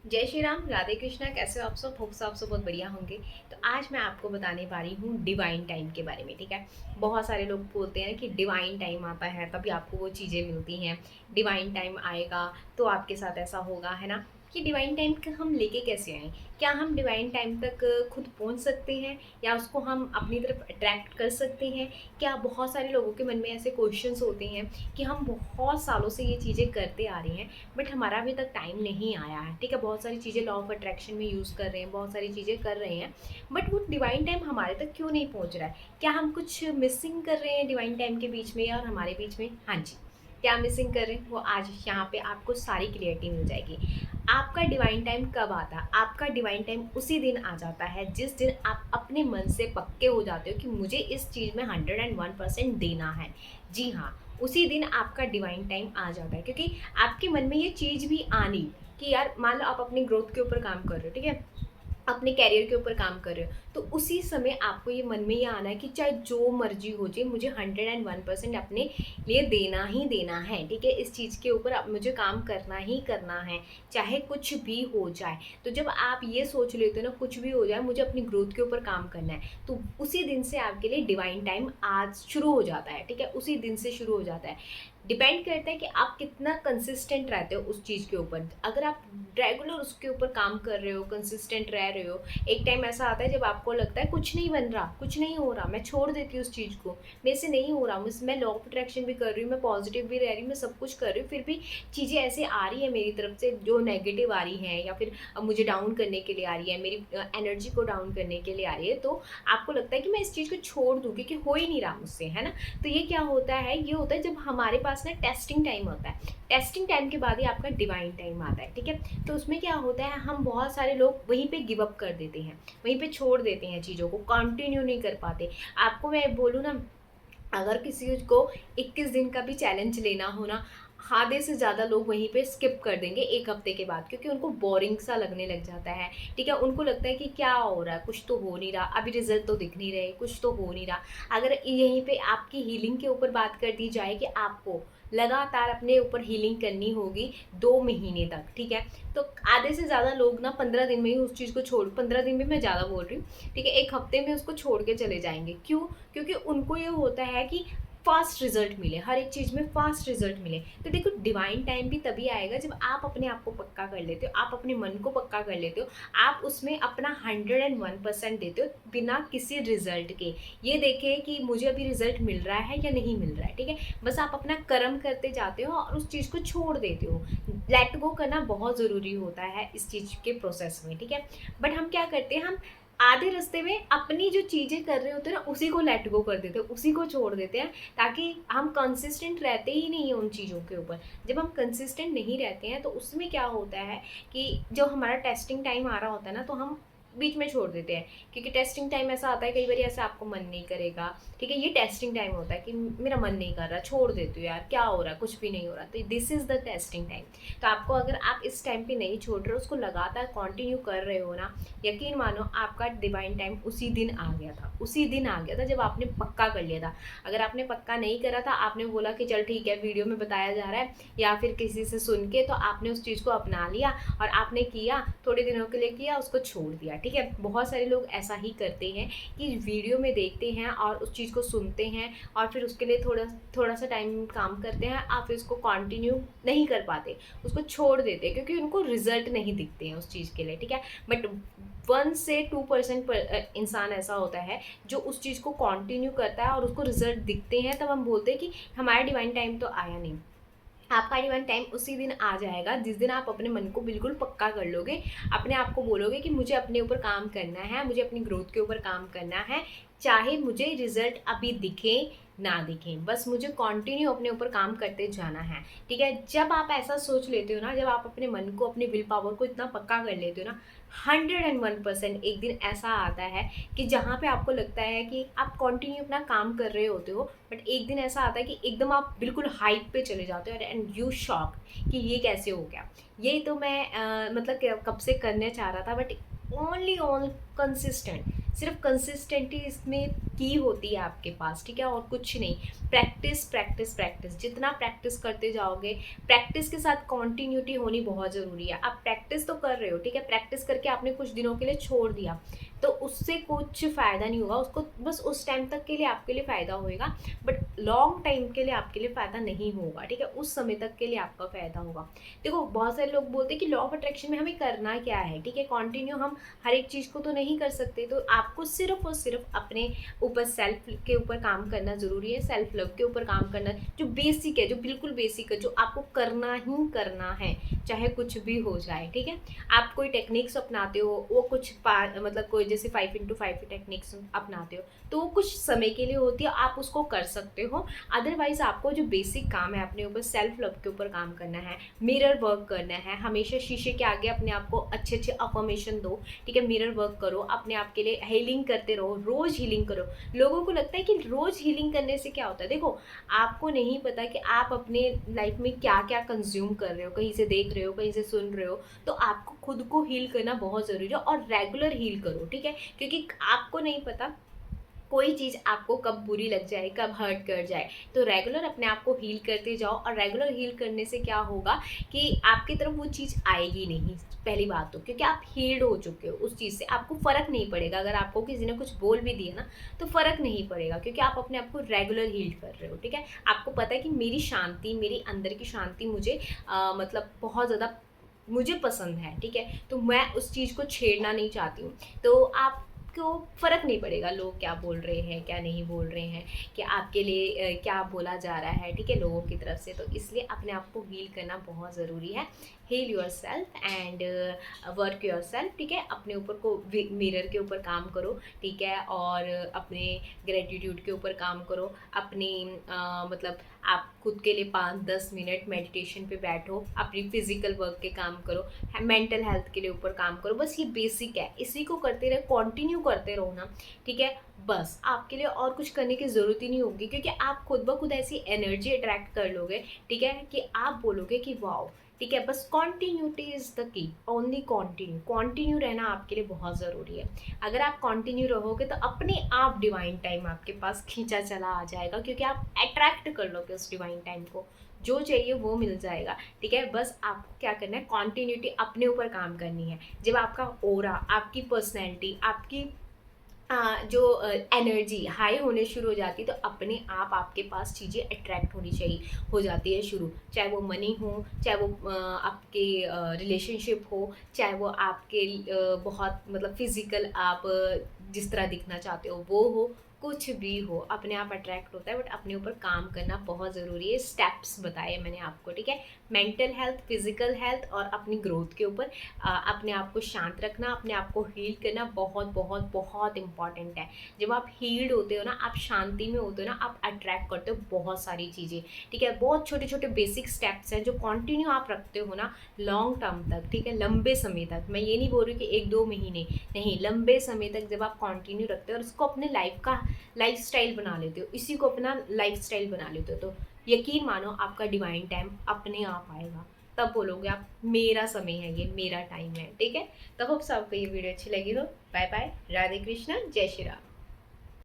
जय श्री राम, राधे कृष्णा। कैसे हो आप सब? होप आप सब बहुत बढ़िया होंगे। तो आज मैं आपको बताने वाली हूँ डिवाइन टाइम के बारे में। ठीक है, बहुत सारे लोग बोलते हैं कि डिवाइन टाइम आता है तभी आपको वो चीज़ें मिलती हैं, डिवाइन टाइम आएगा तो आपके साथ ऐसा होगा, है ना। कि डिवाइन टाइम का हम लेके कैसे आएँ? क्या हम डिवाइन टाइम तक खुद पहुँच सकते हैं या उसको हम अपनी तरफ अट्रैक्ट कर सकते हैं? क्या बहुत सारे लोगों के मन में ऐसे क्वेश्चंस होते हैं कि हम बहुत सालों से ये चीज़ें करते आ रहे हैं बट हमारा अभी तक टाइम नहीं आया है। ठीक है, बहुत सारी चीज़ें लॉ ऑफ अट्रैक्शन में यूज़ कर रहे हैं, बहुत सारी चीज़ें कर रहे हैं बट वो डिवाइन टाइम हमारे तक क्यों नहीं पहुंच रहा है? क्या हम कुछ मिसिंग कर रहे हैं डिवाइन टाइम के बीच में और हमारे बीच में? हाँ जी, क्या मिसिंग कर रहे हैं वो आज यहाँ पे आपको सारी क्लियरिटी मिल जाएगी। आपका डिवाइन टाइम कब आता है? आपका डिवाइन टाइम उसी दिन आ जाता है जिस दिन आप अपने मन से पक्के हो जाते हो कि मुझे इस चीज़ में 101% देना है। जी हाँ, उसी दिन आपका डिवाइन टाइम आ जाता है क्योंकि आपके मन में ये चीज़ भी आनी कि यार मान लो आप अपनी ग्रोथ के ऊपर काम कर रहे हो, ठीक है, अपने कैरियर के ऊपर काम कर रहे हो, तो उसी समय आपको ये मन में ये आना है कि चाहे जो मर्जी हो जाए मुझे 101% अपने लिए देना ही देना है। ठीक है, इस चीज़ के ऊपर अब मुझे काम करना ही करना है, चाहे कुछ भी हो जाए। तो जब आप ये सोच लेते हो ना, कुछ भी हो जाए मुझे अपनी ग्रोथ के ऊपर काम करना है, तो उसी दिन से आपके लिए डिवाइन टाइम आज शुरू हो जाता है। ठीक है, उसी दिन से शुरू हो जाता है। डिपेंड करता है कि आप कितना कंसिस्टेंट रहते हो उस चीज़ के ऊपर। अगर आप रेगुलर उसके ऊपर काम कर रहे हो, कंसिस्टेंट रह रहे हो, एक टाइम ऐसा आता है जब आपको लगता है कुछ नहीं बन रहा, कुछ नहीं हो रहा, मैं छोड़ देती हूँ उस चीज़ को, मेरे से नहीं हो रहा, मैं लॉ ऑफ अट्रैक्शन भी कर रही हूँ, मैं पॉजिटिव भी रह रही हूँ, मैं सब कुछ कर रही हूँ, फिर भी चीज़ें ऐसे आ रही है मेरी तरफ से जो नेगेटिव आ रही हैं या फिर मुझे डाउन करने के लिए आ रही है, मेरी एनर्जी को डाउन करने के लिए आ रही है, तो आपको लगता है कि मैं इस चीज़ को छोड़ दूँ क्योंकि हो ही नहीं रहा मुझसे, है ना। तो ये क्या होता है? ये होता है जब हमारे पास ना टेस्टिंग टाइम होता है। टेस्टिंग टाइम के बाद ही आपका डिवाइन टाइम आता है। ठीक है, तो उसमें क्या होता है, हम बहुत सारे लोग वहीं पे गिव अप कर देते हैं, वहीं पे छोड़ देते हैं, चीज़ों को कंटिन्यू नहीं कर पाते। आपको मैं बोलूँ ना, अगर किसी को 21 दिन का भी चैलेंज लेना हो ना, आधे से ज़्यादा लोग वहीं पे स्किप कर देंगे 1 हफ्ते के बाद क्योंकि उनको बोरिंग सा लगने लग जाता है। ठीक है, उनको लगता है कि क्या हो रहा है, कुछ तो हो नहीं रहा, अभी रिजल्ट तो दिख नहीं रहे, कुछ तो हो नहीं रहा। अगर यहीं पे आपकी हीलिंग के ऊपर बात कर दी जाए कि आपको लगातार अपने ऊपर हीलिंग करनी होगी 2 महीने तक, ठीक है, तो आधे से ज़्यादा लोग ना 15 दिन में ही उस चीज़ को छोड़, 15 दिन में मैं ज़्यादा बोल रही हूँ, ठीक है, 1 हफ्ते में उसको छोड़ के चले जाएंगे। क्यों? क्योंकि उनको ये होता है कि फास्ट रिजल्ट मिले, हर एक चीज़ में फास्ट रिजल्ट मिले। तो देखो, डिवाइन टाइम भी तभी आएगा जब आप अपने आप को पक्का कर लेते हो, आप अपने मन को पक्का कर लेते हो, आप उसमें अपना 101% देते हो बिना किसी रिजल्ट के। ये देखें कि मुझे अभी रिजल्ट मिल रहा है या नहीं मिल रहा है। ठीक है, बस आप अपना कर्म करते जाते हो और उस चीज़ को छोड़ देते हो। लेट गो करना बहुत ज़रूरी होता है इस चीज़ के प्रोसेस में। ठीक है, बट हम क्या करते हैं, हम आधे रास्ते में अपनी जो चीज़ें कर रहे होते हैं ना उसी को लेट गो कर देते हैं, उसी को छोड़ देते हैं, ताकि हम कंसिस्टेंट रहते ही नहीं हैं उन चीज़ों के ऊपर। जब हम कंसिस्टेंट नहीं रहते हैं तो उसमें क्या होता है कि जो हमारा टेस्टिंग टाइम आ रहा होता है ना, तो हम बीच में छोड़ देते हैं क्योंकि टेस्टिंग टाइम ऐसा आता है, कई बार ऐसा आपको मन नहीं करेगा। ठीक है, ये टेस्टिंग टाइम होता है कि मेरा मन नहीं कर रहा, छोड़ देती हूँ यार, क्या हो रहा है, कुछ भी नहीं हो रहा, तो this is the testing time. तो आपको, अगर आप इस टाइम पे नहीं छोड़ रहे हो, उसको लगातार कंटिन्यू कर रहे हो ना, यकीन मानो आपका डिवाइन टाइम उसी दिन आ गया था, उसी दिन आ गया था जब आपने पक्का कर लिया था। अगर आपने पक्का नहीं करा था, आपने बोला कि चल ठीक है वीडियो में बताया जा रहा है या फिर किसी से सुन के, तो आपने उस चीज़ को अपना लिया और आपने किया, थोड़े दिनों के लिए किया, उसको छोड़ दिया। ठीक है, बहुत सारे लोग ऐसा ही करते हैं कि वीडियो में देखते हैं और उस चीज़ को सुनते हैं और फिर उसके लिए थोड़ा थोड़ा सा टाइम काम करते हैं और फिर उसको कंटिन्यू नहीं कर पाते, उसको छोड़ देते हैं क्योंकि उनको रिजल्ट नहीं दिखते हैं उस चीज़ के लिए। ठीक है, बट 1 से 2% इंसान ऐसा होता है जो उस चीज़ को कंटिन्यू करता है और उसको रिजल्ट दिखते हैं, तब हम बोलते हैं कि हमारा डिवाइन टाइम तो आया नहीं। आपका डिवाइन टाइम उसी दिन आ जाएगा जिस दिन आप अपने मन को बिल्कुल पक्का कर लोगे, अपने आप को बोलोगे कि मुझे अपने ऊपर काम करना है, मुझे अपनी ग्रोथ के ऊपर काम करना है, चाहे मुझे रिजल्ट अभी दिखे ना दिखे, बस मुझे कंटिन्यू अपने ऊपर काम करते जाना है। ठीक है, जब आप ऐसा सोच लेते हो ना, जब आप अपने मन को, अपने विल पावर को इतना पक्का कर लेते हो ना, 101% एक दिन ऐसा आता है कि जहाँ पे आपको लगता है कि आप कंटिन्यू अपना काम कर रहे होते हो, बट एक दिन ऐसा आता है कि एकदम आप बिल्कुल हाइप पे चले जाते हो एंड यू शॉक कि ये कैसे हो गया। ये तो मैं मतलब कब से करने चाह रहा था, बट ओनली ऑन कंसिस्टेंट, सिर्फ कंसिस्टेंटी इसमें की होती है आपके पास, ठीक है, और कुछ नहीं। प्रैक्टिस प्रैक्टिस प्रैक्टिस, जितना प्रैक्टिस करते जाओगे, प्रैक्टिस के साथ कॉन्टीन्यूटी होनी बहुत ज़रूरी है। आप प्रैक्टिस तो कर रहे हो, ठीक है, प्रैक्टिस करके आपने कुछ दिनों के लिए छोड़ दिया तो उससे कुछ फ़ायदा नहीं होगा, उसको बस उस टाइम तक के लिए आपके लिए फ़ायदा होएगा, बट लॉन्ग टाइम के लिए आपके लिए फ़ायदा नहीं होगा, ठीक है, उस समय तक के लिए आपका फ़ायदा होगा। देखो बहुत सारे लोग बोलते हैं कि लॉ ऑफ अट्रैक्शन में हमें करना क्या है, ठीक है, कंटिन्यू हम हर एक चीज़ को तो नहीं कर सकते, तो आपको सिर्फ और सिर्फ अपने ऊपर सेल्फ के ऊपर काम करना ज़रूरी है, सेल्फ लव के ऊपर काम करना, जो बेसिक है, जो बिल्कुल बेसिक है, जो आपको करना ही करना है, चाहे कुछ भी हो जाए, ठीक है। आप कोई टेक्निक्स अपनाते हो, वो कुछ मतलब कोई जैसे 5x5 टेक्निक्स अपनाते हो, तो वो कुछ समय के लिए होती है, आप उसको कर सकते हो। अदरवाइज आपको जो बेसिक काम है, अपने ऊपर सेल्फ लव के ऊपर काम करना है, मिरर वर्क करना है, हमेशा शीशे के आगे अपने आप को अच्छे अच्छे अफर्मेशन दो, ठीक है, मिरर वर्क करो, अपने आप के लिए हीलिंग करते रहो, रोज़ हीलिंग करो। लोगों को लगता है कि रोज़ हीलिंग करने से क्या होता है, देखो आपको नहीं पता कि आप अपने लाइफ में क्या क्या कंज्यूम कर रहे हो, कहीं से देख रहे हो, कहीं से सुन रहे हो, तो आपको खुद को हील करना बहुत ज़रूरी है, और रेगुलर हील करो, ठीक है, क्योंकि आपको नहीं पता कोई चीज़ आपको कब बुरी लग जाए, कब हर्ट कर जाए, तो रेगुलर अपने आप को हील करते जाओ, और रेगुलर हील करने से क्या होगा कि आपकी तरफ वो चीज़ आएगी नहीं, पहली बात तो, क्योंकि आप हील्ड हो चुके हो उस चीज़ से, आपको फ़र्क नहीं पड़ेगा, अगर आपको किसी ने कुछ बोल भी दिया ना तो फ़र्क नहीं पड़ेगा, क्योंकि आप अपने आप को रेगुलर हील कर रहे हो, ठीक है। आपको पता है कि मेरी शांति, मेरी अंदर की शांति मुझे मतलब बहुत ज़्यादा मुझे पसंद है, ठीक है, तो मैं उस चीज़ को छेड़ना नहीं चाहती हूँ, तो आपको फ़र्क नहीं पड़ेगा लोग क्या बोल रहे हैं, क्या नहीं बोल रहे हैं, कि आपके लिए क्या बोला जा रहा है, ठीक है, लोगों की तरफ से। तो इसलिए अपने आप को हील करना बहुत ज़रूरी है। Heal yourself and work yourself, ठीक है, अपने ऊपर को मिरर के ऊपर काम करो, ठीक है, और अपने ग्रेटिट्यूड के ऊपर काम करो, अपनी मतलब आप खुद के लिए 5-10 मिनट मेडिटेशन पे बैठो, अपनी फिजिकल वर्क के काम करो, मेंटल हेल्थ के लिए ऊपर काम करो, बस ये बेसिक है, इसी को करते रहे, कंटिन्यू करते रहो ना, ठीक है, बस आपके लिए और कुछ करने की ज़रूरत ही नहीं होगी, क्योंकि आप खुद ब खुद ऐसी एनर्जी अट्रैक्ट कर लोगे, ठीक है, कि आप बोलोगे कि वाओ, ठीक है, बस continuity is the key, only continue, continue रहना आपके लिए बहुत ज़रूरी है। अगर आप कॉन्टीन्यू रहोगे तो अपने आप डिवाइन टाइम आपके पास खींचा चला आ जाएगा, क्योंकि आप अट्रैक्ट कर लोगे उस डिवाइन टाइम को, जो चाहिए वो मिल जाएगा, ठीक है। बस आपको क्या करना है, कॉन्टीन्यूटी अपने ऊपर काम करनी है। जब आपका ओरा, आपकी पर्सनैलिटी, आपकी जो एनर्जी हाई होने शुरू हो जाती है, तो अपने आप आपके पास चीज़ें अट्रैक्ट होनी चाहिए, हो जाती है शुरू, चाहे वो मनी हो, चाहे वो आपके रिलेशनशिप हो, चाहे वो आपके बहुत मतलब फिजिकल आप जिस तरह दिखना चाहते हो वो हो, कुछ भी हो, अपने आप अट्रैक्ट होता है, बट अपने ऊपर काम करना बहुत ज़रूरी है। स्टेप्स बताए मैंने आपको, ठीक है, मेंटल हेल्थ, फिजिकल हेल्थ और अपनी ग्रोथ के ऊपर अपने आप को शांत रखना, अपने आप को हील करना बहुत बहुत बहुत इंपॉर्टेंट है। जब आप हील्ड होते हो ना, आप शांति में होते हो ना, आप अट्रैक्ट करते हो बहुत सारी चीज़ें, ठीक है, बहुत छोटे छोटे बेसिक स्टेप्स हैं जो कंटिन्यू आप रखते हो ना लॉन्ग टर्म तक, ठीक है, लंबे समय तक, मैं ये नहीं बोल रही कि 1-2 महीने नहीं, लंबे समय तक जब आप कंटिन्यू रखते हो और उसको अपने लाइफ का लाइफस्टाइल बना लेते हो, इसी को अपना लाइफस्टाइल बना लेते हो, तो यकीन मानो आपका डिवाइन टाइम अपने आप आएगा, तब बोलोगे आप मेरा समय है, ये मेरा टाइम है, ठीक है। तो होप्स आपको ये वीडियो अच्छी लगी हो। बाय बाय, राधे कृष्णा, जय श्री राम।